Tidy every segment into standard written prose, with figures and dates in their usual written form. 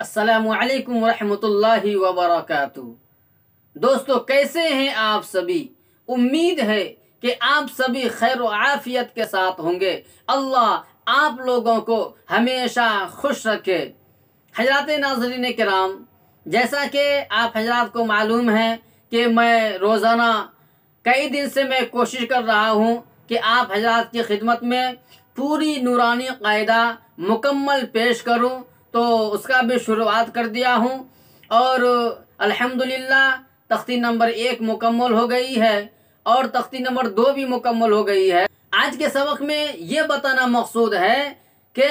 अस्सलामुअलैकुम वरहमतुल्लाहि वबरकातुहू। दोस्तों, कैसे हैं आप सभी? उम्मीद है कि आप सभी खैर व आफियत के साथ होंगे। अल्लाह आप लोगों को हमेशा खुश रखे। हजरात नाज़रीन किराम, जैसा कि आप हजरात को मालूम है कि मैं रोज़ाना कई दिन से मैं कोशिश कर रहा हूँ कि आप हजरात की खिदमत में पूरी नूरानी कायदा मुकम्मल पेश करूँ, तो उसका भी शुरुआत कर दिया हूँ और अल्हम्दुलिल्लाह तख्ती नंबर 1 मुकम्मल हो गई है और तख्ती नंबर 2 भी मुकम्मल हो गई है। आज के सबक में ये बताना मकसूद है कि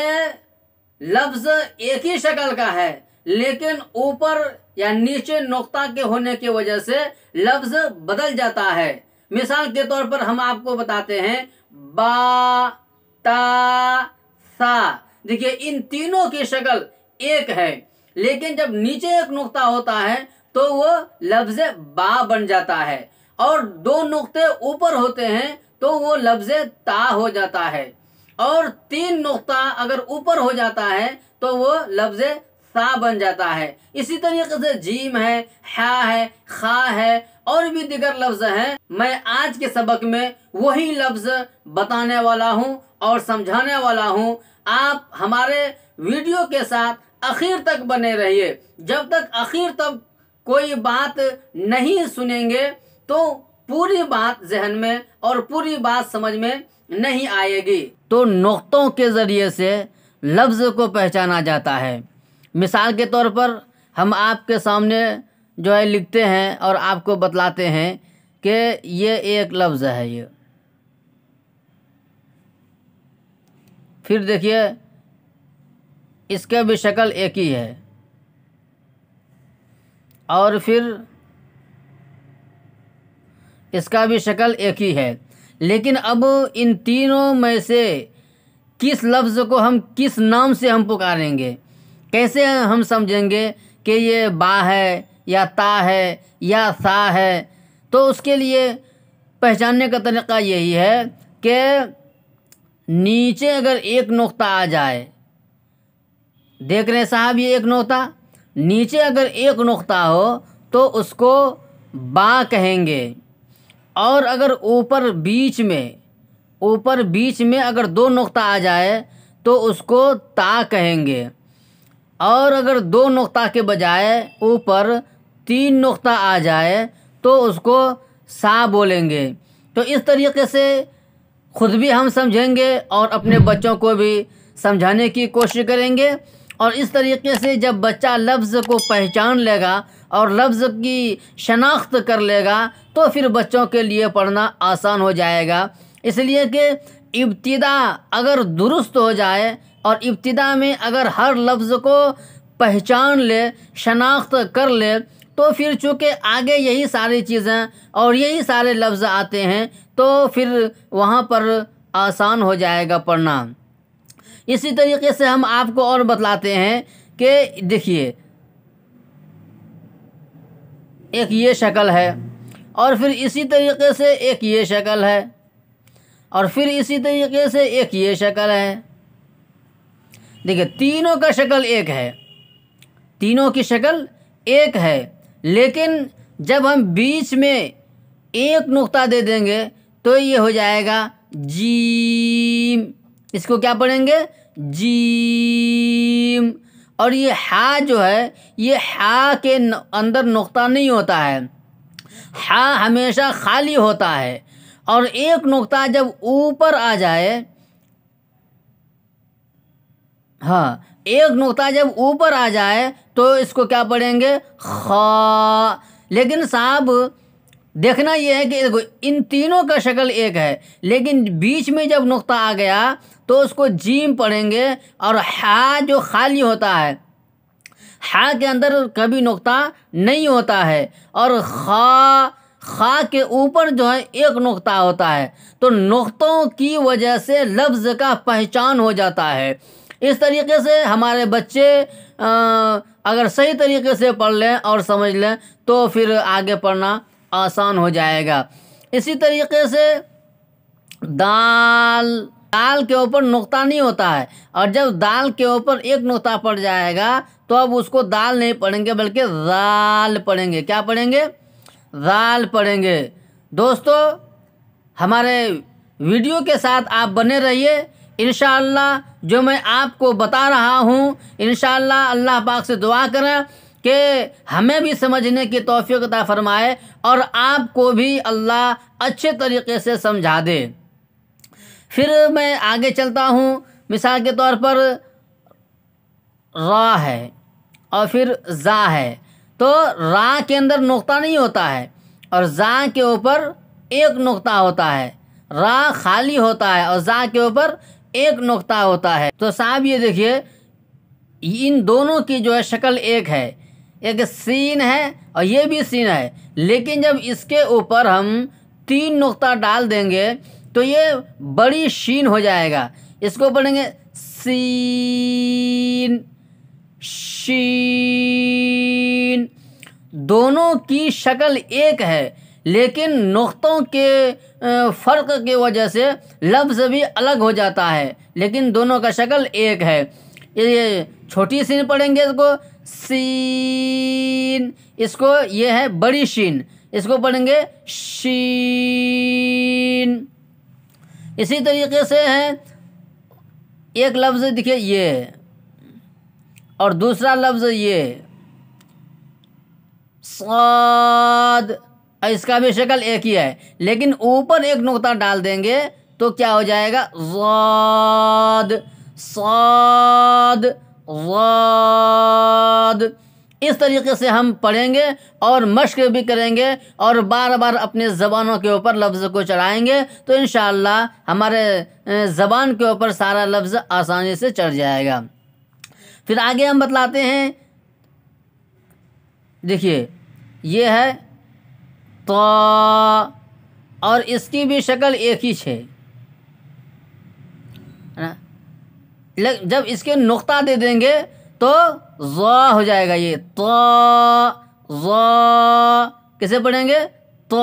लफ्ज़ एक ही शक्ल का है, लेकिन ऊपर या नीचे नुक्ता के होने की वजह से लफ्ज़ बदल जाता है। मिसाल के तौर पर हम आपको बताते हैं बा, ता, सा। देखिए, इन तीनों की शक्ल एक है, लेकिन जब नीचे एक नुक्ता होता है तो वो लफ्ज़ बा बन जाता है, और दो नुक्ते ऊपर होते हैं तो वो लफ्ज़ ता हो जाता है, और 3 नुक्ता अगर ऊपर हो जाता है तो वो लफ्ज़ सा बन जाता है। इसी तरीके से जीम है, हा है, खा है और भी दीगर लफ्ज़ हैं। मैं आज के सबक में वही लफ्ज़ बताने वाला हूँ और समझाने वाला हूँ। आप हमारे वीडियो के साथ आखिर तक बने रहिए। जब तक आखिर तक कोई बात नहीं सुनेंगे तो पूरी बात जहन में और पूरी बात समझ में नहीं आएगी। तो नुक्तों के ज़रिए से लफ्ज़ को पहचाना जाता है। मिसाल के तौर पर हम आपके सामने जो है लिखते हैं और आपको बतलाते हैं कि ये एक लफ्ज़ है। ये फिर देखिए, इसका भी शक्ल एक ही है, और फिर इसका भी शक्ल एक ही है। लेकिन अब इन तीनों में से किस लफ्ज़ को हम किस नाम से हम पुकारेंगे, कैसे हम समझेंगे कि ये बा है या ता है या सा है? तो उसके लिए पहचानने का तरीक़ा यही है कि नीचे अगर एक नुक्ता आ जाए, देख रहे हैं साहब, ये एक नुक्ता, नीचे अगर एक नुक्ता हो तो उसको बा कहेंगे, और अगर ऊपर बीच में अगर 2 नुक्ता आ जाए तो उसको ता कहेंगे, और अगर 2 नुक्ता के बजाय ऊपर 3 नुक्ता आ जाए तो उसको सा बोलेंगे। तो इस तरीके से खुद भी हम समझेंगे और अपने बच्चों को भी समझाने की कोशिश करेंगे, और इस तरीके से जब बच्चा लफ्ज़ को पहचान लेगा और लफ्ज़ की शनाख्त कर लेगा तो फिर बच्चों के लिए पढ़ना आसान हो जाएगा। इसलिए कि इब्तिदा अगर दुरुस्त हो जाए और इब्तिदा में अगर हर लफ्ज़ को पहचान ले, शनाख्त कर ले, तो फिर चूँकि आगे यही सारी चीज़ें और यही सारे लफ्ज़ आते हैं तो फिर वहाँ पर आसान हो जाएगा पढ़ना। इसी तरीके से हम आपको और बतलाते हैं कि देखिए, एक ये शक्ल है, और फिर इसी तरीके से एक ये शक्ल है, और फिर इसी तरीके से एक ये शक्ल है। देखिए, तीनों का शक्ल एक है, तीनों की शक्ल एक है, लेकिन जब हम बीच में एक नुक्ता दे देंगे तो ये हो जाएगा जीम। इसको क्या पढ़ेंगे? जीम। और ये हा जो है, ये हा के अंदर नुक्ता नहीं होता है, हा हमेशा खाली होता है, और एक नुक्ता जब ऊपर आ जाए, हाँ, एक नुक्ता जब ऊपर आ जाए तो इसको क्या पढ़ेंगे? खा। लेकिन साहब देखना यह है कि देखो, इन तीनों का शक्ल एक है, लेकिन बीच में जब नुक्ता आ गया तो उसको जीम पढ़ेंगे, और हा जो खाली होता है, हा के अंदर कभी नुक्ता नहीं होता है, और खा के ऊपर जो है एक नुक्ता होता है। तो नुक्तों की वजह से लफ्ज़ का पहचान हो जाता है। इस तरीके से हमारे बच्चे अगर सही तरीके से पढ़ लें और समझ लें तो फिर आगे पढ़ना आसान हो जाएगा। इसी तरीके से दाल, दाल के ऊपर नुक्ता नहीं होता है, और जब दाल के ऊपर एक नुक्ता पड़ जाएगा तो अब उसको दाल नहीं पढ़ेंगे बल्कि दाल पढ़ेंगे। क्या पढ़ेंगे? दाल पढ़ेंगे। दोस्तों, हमारे वीडियो के साथ आप बने रहिए। इंशाअल्लाह जो मैं आपको बता रहा हूँ, इंशाअल्लाह अल्लाह पाक से दुआ करें कि हमें भी समझने की तौफीक अता फरमाए और आपको भी अल्लाह अच्छे तरीके से समझा दे। फिर मैं आगे चलता हूँ। मिसाल के तौर पर रा है और फिर जा है, तो रा के अंदर नुक्ता नहीं होता है और जा के ऊपर एक नुक्ता होता है। रा खाली होता है और जा के ऊपर एक नुक्ता होता है। तो साहब ये देखिए, इन दोनों की जो है शक्ल एक है, एक सीन है और ये भी सीन है, लेकिन जब इसके ऊपर हम 3 नुक्ता डाल देंगे तो ये बड़ी शीन हो जाएगा। इसको पढ़ेंगे सीन, शीन। दोनों की शक्ल एक है, लेकिन नुक्तों के फ़र्क की वजह से लफ्ज़ भी अलग हो जाता है, लेकिन दोनों का शक्ल एक है। ये छोटी शीन पढ़ेंगे इसको सीन, इसको ये है बड़ी शीन, इसको पढ़ेंगे शीन। इसी तरीके से है, एक लफ्ज़ देखिए ये और दूसरा लफ्ज़ ये साद, इसका भी शक्ल एक ही है, लेकिन ऊपर एक नुक्ता डाल देंगे तो क्या हो जाएगा? ज़ाद, साद, ज़ाद। इस तरीके से हम पढ़ेंगे और मश्क भी करेंगे और बार बार अपने ज़बानों के ऊपर लफ्ज़ को चढ़ाएंगे तो इंशाअल्लाह हमारे ज़बान के ऊपर सारा लफ्ज़ आसानी से चढ़ जाएगा। फिर आगे हम बतलाते हैं। देखिए ये है तो, और इसकी भी शक्ल एक ही है ना। जब इसके नुक्ता दे देंगे तो ज़ा हो जाएगा। ये तो ज़ा कैसे पढ़ेंगे? तो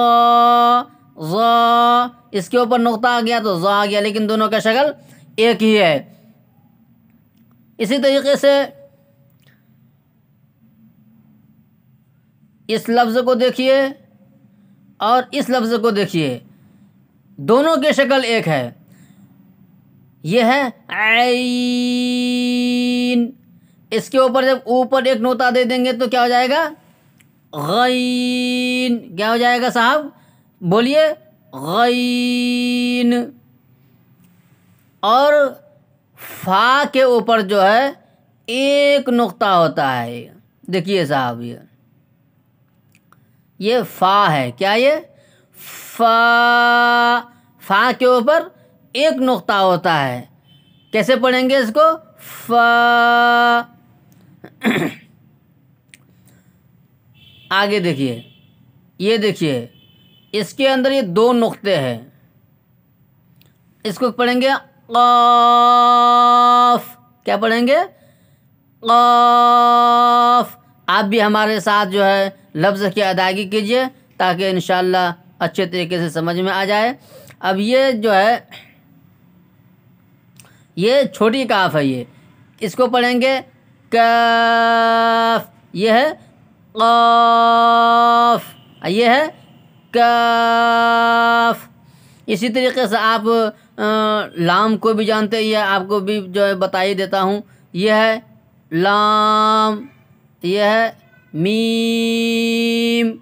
ज़ा, इसके ऊपर नुक्ता आ गया तो ज़ा आ गया, लेकिन दोनों का शक्ल एक ही है। इसी तरीके से इस लफ्ज़ को देखिए और इस लफ्ज़ को देखिए, दोनों की शक्ल एक है। यह है ऐन, इसके ऊपर जब ऊपर एक नुक्ता दे देंगे तो क्या हो जाएगा? गैन। क्या हो जाएगा साहब? बोलिए, गैन। और फा के ऊपर जो है एक नुक्ता होता है। देखिए साहब, ये फा है। क्या ये? फा, फा के ऊपर एक नुक्ता होता है। कैसे पढ़ेंगे इसको? फा। आगे देखिए, ये देखिए, इसके अंदर ये 2 नुक्ते हैं, इसको पढ़ेंगे क़ाफ़। क्या पढ़ेंगे? क़ाफ़। आप भी हमारे साथ जो है लफ्ज़ की अदायगी कीजिए ताकि इंशाअल्लाह अच्छे तरीके से समझ में आ जाए। अब ये जो है, ये छोटी काफ है, ये इसको पढ़ेंगे काफ। ये है क़ाफ़, ये है काफ। इसी तरीके से आप लाम को भी जानते हैं, यह आपको भी जो है बता ही देता हूँ। यह है लाम, यह है मीम।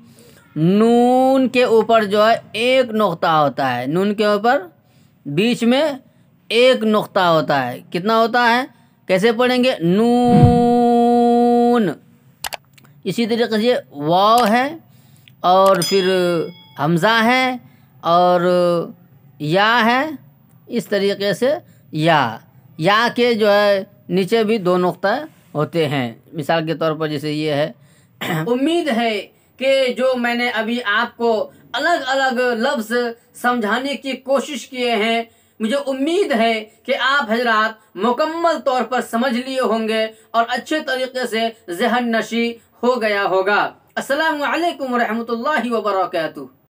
नून के ऊपर जो है एक नुक्ता होता है, नून के ऊपर बीच में एक नुक्ता होता है। कितना होता है? कैसे पढ़ेंगे? नून। इसी तरीके से वाव है और फिर हमज़ा है और या है। इस तरीके से या के जो है नीचे भी 2 नुक्ता होते हैं। मिसाल के तौर पर जैसे ये है। उम्मीद है कि जो मैंने अभी आपको अलग अलग लफ्ज़ समझाने की कोशिश किए हैं, मुझे उम्मीद है कि आप हजरात मुकम्मल तौर पर समझ लिए होंगे और अच्छे तरीके से ज़हन नशी हो गया होगा। अस्सलामु अलैकुम रहमतुल्लाहि व बरकातुहू।